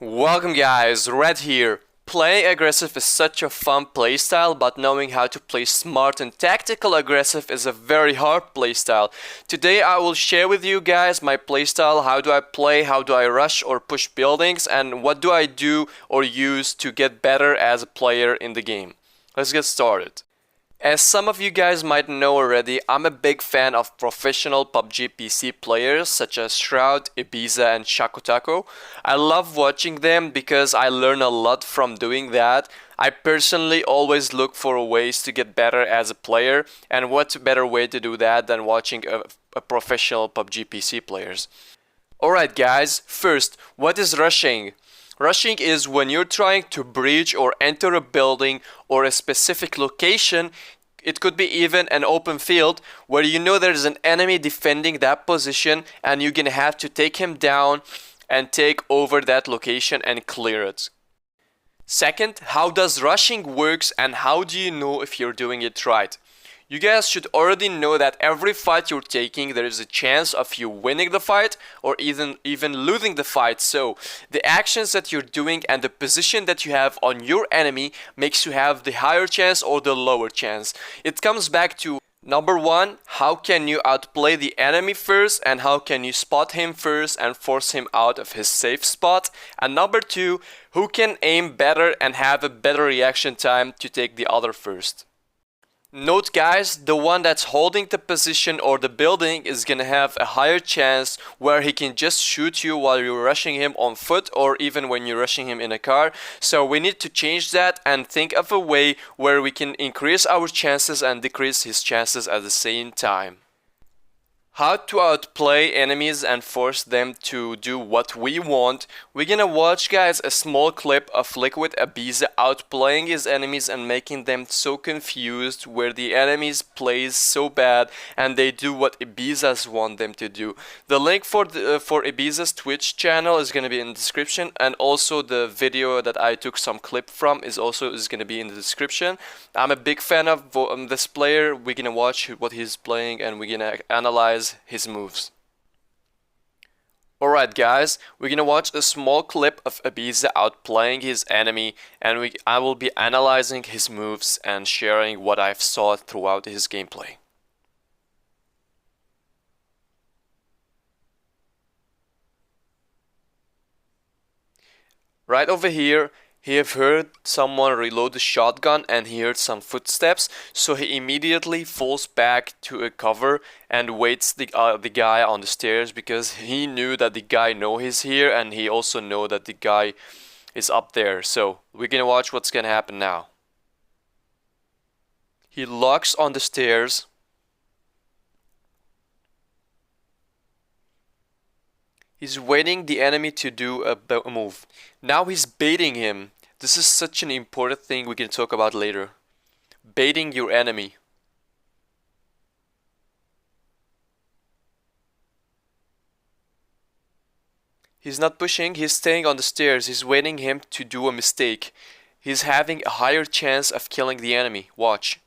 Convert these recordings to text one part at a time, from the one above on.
Welcome guys, Red here. Playing aggressive is such a fun playstyle, but knowing how to play smart and tactical aggressive is a very hard playstyle. Today I will share with you guys my playstyle, how do I play, how do I rush or push buildings, and what do I do or use to get better as a player in the game. Let's get started. As some of you guys might know already, I'm a big fan of professional PUBG PC players such as Shroud, Ibiza and Shakotako. I love watching them because I learn a lot from doing that. I personally always look for ways to get better as a player, and what better way to do that than watching a professional PUBG PC players. Alright guys, first, what is rushing? Rushing is when you're trying to breach or enter a building or a specific location. It could be even an open field where you know there's an enemy defending that position and you're gonna have to take him down and take over that location and clear it. Second, how does rushing works and how do you know if you're doing it right? You guys should already know that every fight you're taking, there is a chance of you winning the fight or even losing the fight. So the actions that you're doing and the position that you have on your enemy makes you have the higher chance or the lower chance. It comes back to number one, how can you outplay the enemy first and how can you spot him first and force him out of his safe spot? And number two, who can aim better and have a better reaction time to take the other first? Note guys, the one that's holding the position or the building is gonna have a higher chance where he can just shoot you while you're rushing him on foot or even when you're rushing him in a car. So we need to change that and think of a way where we can increase our chances and decrease his chances at the same time. How to outplay enemies and force them to do what we want. We're gonna watch guys a small clip of Liquid Ibiza outplaying his enemies and making them so confused where the enemies plays so bad and they do what Ibiza's want them to do. The link for Ibiza's Twitch channel is gonna be in the description, and also the video that I took some clip from is gonna be in the description. I'm a big fan of this player. We're gonna watch what he's playing and we're gonna analyze his moves. Alright guys, we're gonna watch a small clip of Ibiza outplaying his enemy, and I will be analyzing his moves and sharing what I've saw throughout his gameplay. Right over here, he have heard someone reload the shotgun and he heard some footsteps, so he immediately falls back to a cover and waits the guy on the stairs because he knew that the guy know he's here and he also know that the guy is up there. So we're gonna watch what's gonna happen now. He locks on the stairs. He's waiting the enemy to do a move. Now he's baiting him. This is such an important thing we can talk about later. Baiting your enemy. He's not pushing, he's staying on the stairs. He's waiting him to do a mistake. He's having a higher chance of killing the enemy. Watch.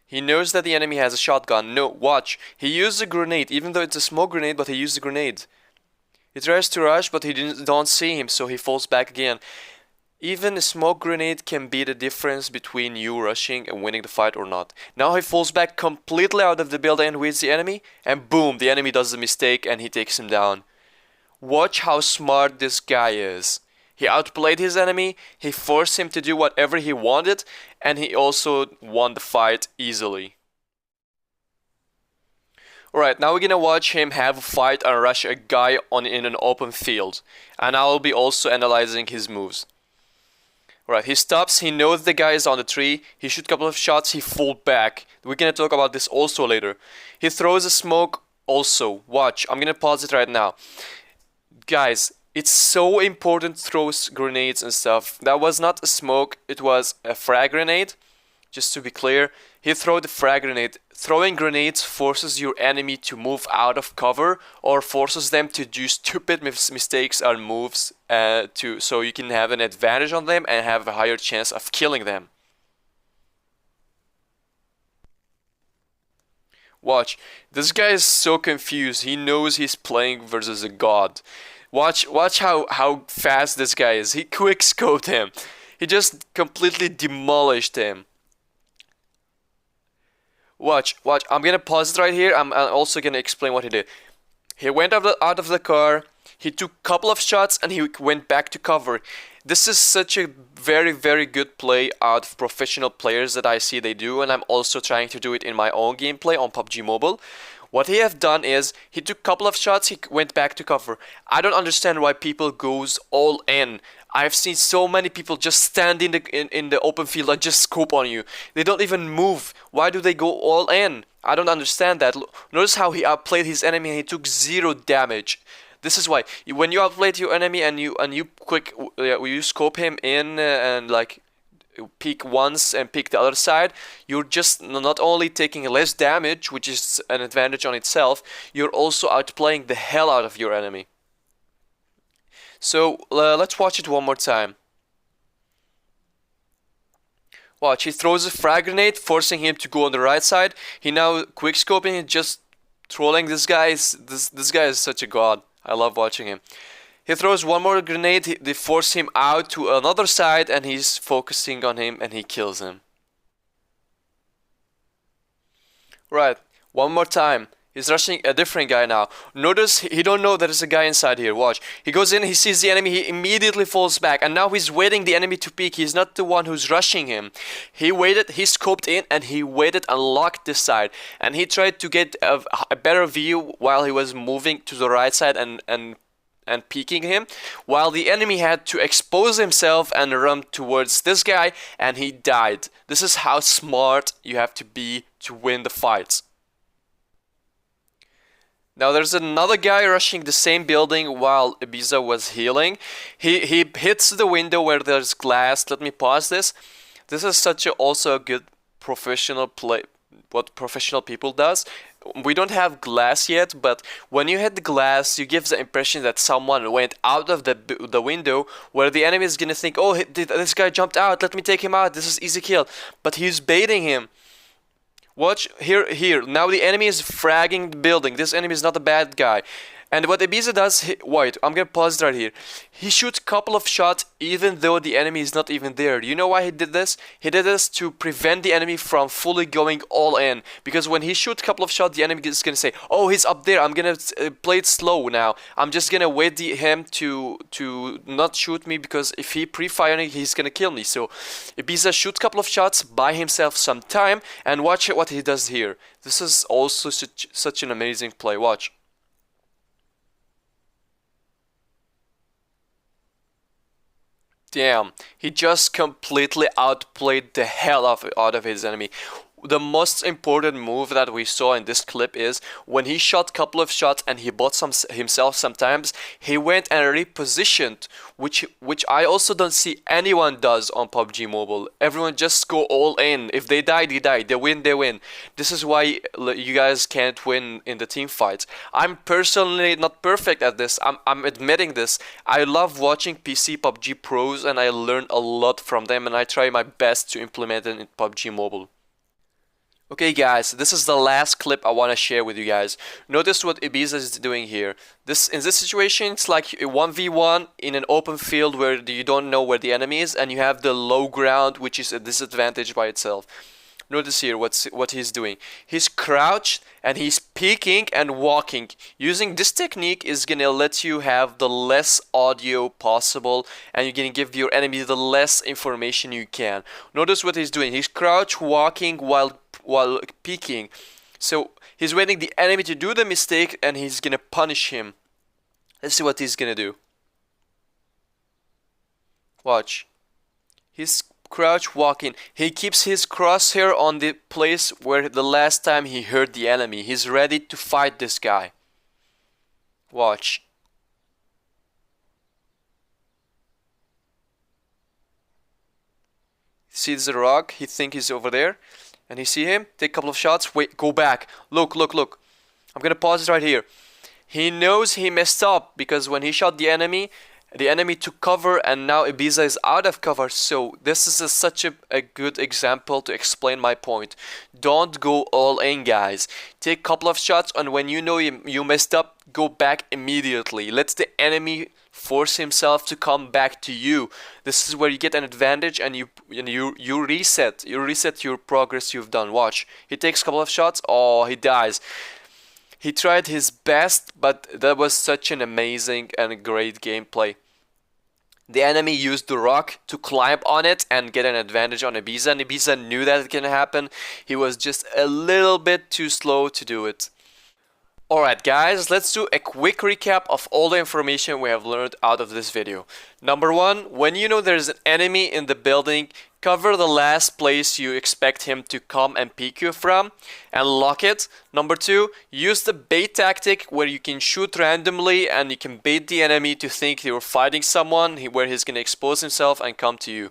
He knows that the enemy has a shotgun. No, watch. He used a grenade, even though it's a smoke grenade, but he used a grenade. He tries to rush, but he don't see him, so he falls back again. Even a smoke grenade can be the difference between you rushing and winning the fight or not. Now he falls back completely out of the building and waits the enemy, and boom, the enemy does the mistake and he takes him down. Watch how smart this guy is. He outplayed his enemy, he forced him to do whatever he wanted, and he also won the fight easily. Alright, now we're gonna watch him have a fight and rush a guy in an open field. And I will be also analyzing his moves. Alright, he stops, he knows the guy is on the tree, he shoots a couple of shots, he falls back. We're gonna talk about this also later. He throws a smoke also. Watch, I'm gonna pause it right now. Guys, it's so important to throw grenades and stuff. That was not a smoke, it was a frag grenade. Just to be clear, he threw the frag grenade. Throwing grenades forces your enemy to move out of cover or forces them to do stupid mistakes or moves so you can have an advantage on them and have a higher chance of killing them. Watch, this guy is so confused. He knows he's playing versus a god. Watch how fast this guy is. He quick scoped him. He just completely demolished him. Watch. I'm gonna pause it right here. I'm also gonna explain what he did. He went out of the car. He took a couple of shots and he went back to cover. This is such a very, very good play out of professional players that I see they do, and I'm also trying to do it in my own gameplay on PUBG Mobile. What he have done is, he took a couple of shots, he went back to cover. I don't understand why people goes all in. I've seen so many people just stand in the open field and just scope on you. They don't even move. Why do they go all in? I don't understand that. Notice how he outplayed his enemy and he took 0 damage. This is why when you outplayed your enemy and you you scope him in and like peek once and peek the other side, you're just not only taking less damage, which is an advantage on itself, you're also outplaying the hell out of your enemy. So let's watch it one more time. Watch, he throws a frag grenade, forcing him to go on the right side. He now quickscoping and just trolling this guy. This guy is such a god. I love watching him. He throws one more grenade, they force him out to another side, and he's focusing on him and he kills him. Right, one more time. He's rushing a different guy now. Notice he don't know there's a guy inside here. Watch. He goes in, he sees the enemy, he immediately falls back. And now he's waiting the enemy to peek. He's not the one who's rushing him. He waited, he scoped in, and he waited and locked this side. And he tried to get a better view while he was moving to the right side and peeking him. While the enemy had to expose himself and run towards this guy. And he died. This is how smart you have to be to win the fights. Now there's another guy rushing the same building while Ibiza was healing. He hits the window where there's glass. Let me pause this. This is also a good professional play, what professional people does. We don't have glass yet, but when you hit the glass, you give the impression that someone went out of the window, where the enemy is gonna think, oh, this guy jumped out, let me take him out, this is easy kill. But he's baiting him. Watch, here, now the enemy is fragging the building. This enemy is not a bad guy. And what Ibiza does, wait, I'm gonna pause right here. He shoots a couple of shots even though the enemy is not even there. Do you know why he did this? He did this to prevent the enemy from fully going all in. Because when he shoots a couple of shots, the enemy is gonna say, oh, he's up there, I'm gonna play it slow now. I'm just gonna wait him to not shoot me, because if he pre-firing, he's gonna kill me. So Ibiza shoots a couple of shots, buy himself some time, and watch what he does here. This is also such an amazing play. Watch. Damn, he just completely outplayed the hell out of his enemy. The most important move that we saw in this clip is when he shot a couple of shots and he bought himself sometimes, he went and repositioned, which I also don't see anyone does on PUBG Mobile. Everyone just go all in. If they die, they die. They win, they win. This is why you guys can't win in the team fights. I'm personally not perfect at this. I'm admitting this. I love watching PC PUBG pros and I learn a lot from them, and I try my best to implement it in PUBG Mobile. Okay guys, this is the last clip I want to share with you guys. Notice what Ibiza is doing here. In this situation, it's like a 1v1 in an open field where you don't know where the enemy is, and you have the low ground, which is a disadvantage by itself. Notice here what he's doing. He's crouched and he's peeking and walking. Using this technique is gonna let you have the less audio possible, and you're gonna give your enemy the less information you can. Notice what he's doing. He's crouched walking while peeking. So he's waiting the enemy to do the mistake and he's gonna punish him. Let's see what he's gonna do. Watch. He's crouch walking. He keeps his crosshair on the place where the last time he hurt the enemy. He's ready to fight this guy. Watch. Sees the rock. He thinks he's over there. And he see him. Take a couple of shots. Wait, go back. Look. I'm gonna pause it right here. He knows he messed up because when he shot the enemy, The enemy took cover and now Ibiza is out of cover. So this is such a good example to explain my point. Don't go all in, guys. Take a couple of shots, and when you know you messed up, go back immediately. Let the enemy force himself to come back to you. This is where you get an advantage, and you reset your progress you've done. Watch, he takes a couple of shots. Oh, he dies. He tried his best, but that was such an amazing and great gameplay. The enemy used the rock to climb on it and get an advantage on Ibiza, and Ibiza knew that it can happen. He was just a little bit too slow to do it. Alright guys, let's do a quick recap of all the information we have learned out of this video. Number one, when you know there's an enemy in the building, cover the last place you expect him to come and peek you from and lock it. Number two, use the bait tactic where you can shoot randomly and you can bait the enemy to think you're fighting someone where he's gonna expose himself and come to you.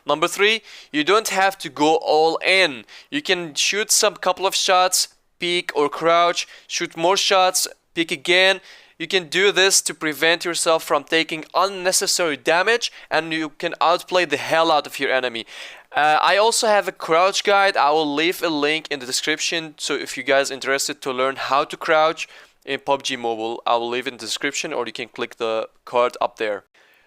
Number three, you don't have to go all in. You can shoot some couple of shots, peek or crouch, shoot more shots, peek again. You can do this to prevent yourself from taking unnecessary damage, and you can outplay the hell out of your enemy. I also have a crouch guide. I will leave a link in the description, so if you guys are interested to learn how to crouch in PUBG Mobile, I will leave it in the description, or you can click the card up there.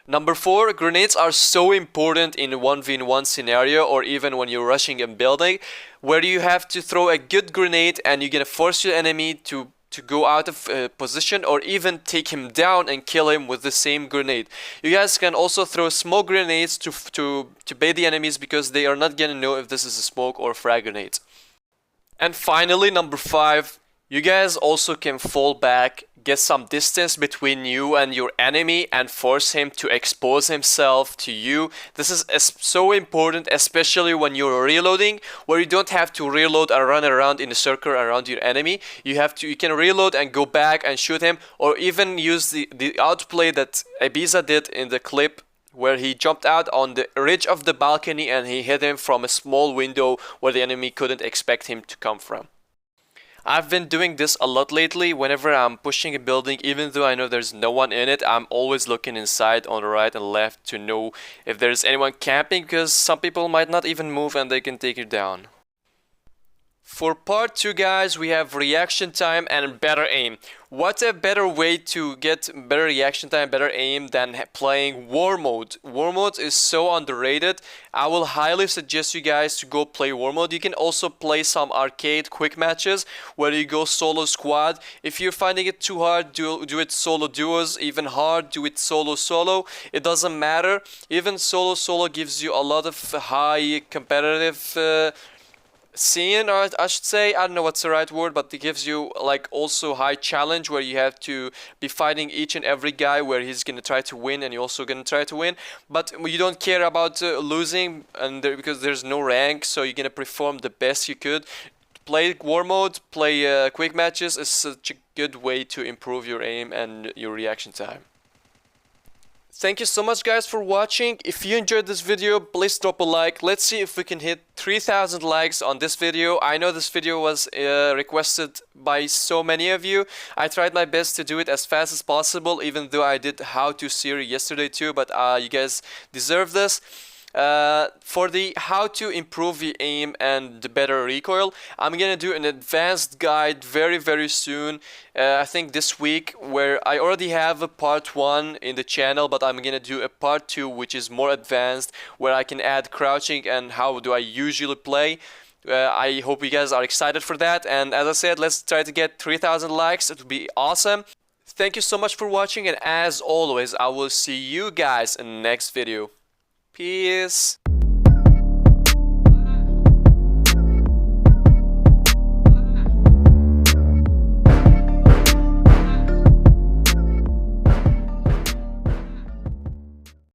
Number four, grenades are so important in a 1v1 scenario, or even when you're rushing a building, where you have to throw a good grenade and you're gonna force your enemy to go out of position, or even take him down and kill him with the same grenade. You guys can also throw smoke grenades to bait the enemies, because they are not gonna know if this is a smoke or a frag grenade. And finally, number five, you guys also can fall back, get some distance between you and your enemy, and force him to expose himself to you. This is so important, especially when you're reloading, where you don't have to reload and run around in a circle around your enemy. You can reload and go back and shoot him, or even use the outplay that Ibiza did in the clip, where he jumped out on the ridge of the balcony and he hit him from a small window where the enemy couldn't expect him to come from. I've been doing this a lot lately. Whenever I'm pushing a building, even though I know there's no one in it, I'm always looking inside on the right and left to know if there's anyone camping, because some people might not even move and they can take you down. For part 2, guys, we have reaction time and better aim. What a better way to get better reaction time, better aim than playing war mode. War mode is so underrated. I will highly suggest you guys to go play war mode. You can also play some arcade quick matches where you go solo squad. If you're finding it too hard, do it solo duos. Even hard, do it solo. It doesn't matter. Even solo gives you a lot of high competitive scene, or I should say, I don't know what's the right word, but it gives you like also high challenge where you have to be fighting each and every guy where he's gonna try to win and you're also gonna try to win, but you don't care about losing, and because there's no rank, so you're gonna perform the best you could. Play war mode, play quick matches is such a good way to improve your aim and your reaction time. Thank you so much, guys, for watching. If you enjoyed this video, please drop a like. Let's see if we can hit 3,000 likes on this video. I know this video was requested by so many of you. I tried my best to do it as fast as possible, even though I did how-to series yesterday too, but you guys deserve this. For the how to improve the aim and the better recoil, I'm gonna do an advanced guide very soon. I think this week, where I already have a part 1 in the channel, but I'm gonna do a part 2 which is more advanced, where I can add crouching and how do I usually play. I hope you guys are excited for that, and as I said, let's try to get 3,000 likes. It would be awesome. Thank you so much for watching, and as always, I will see you guys in the next video. Peace.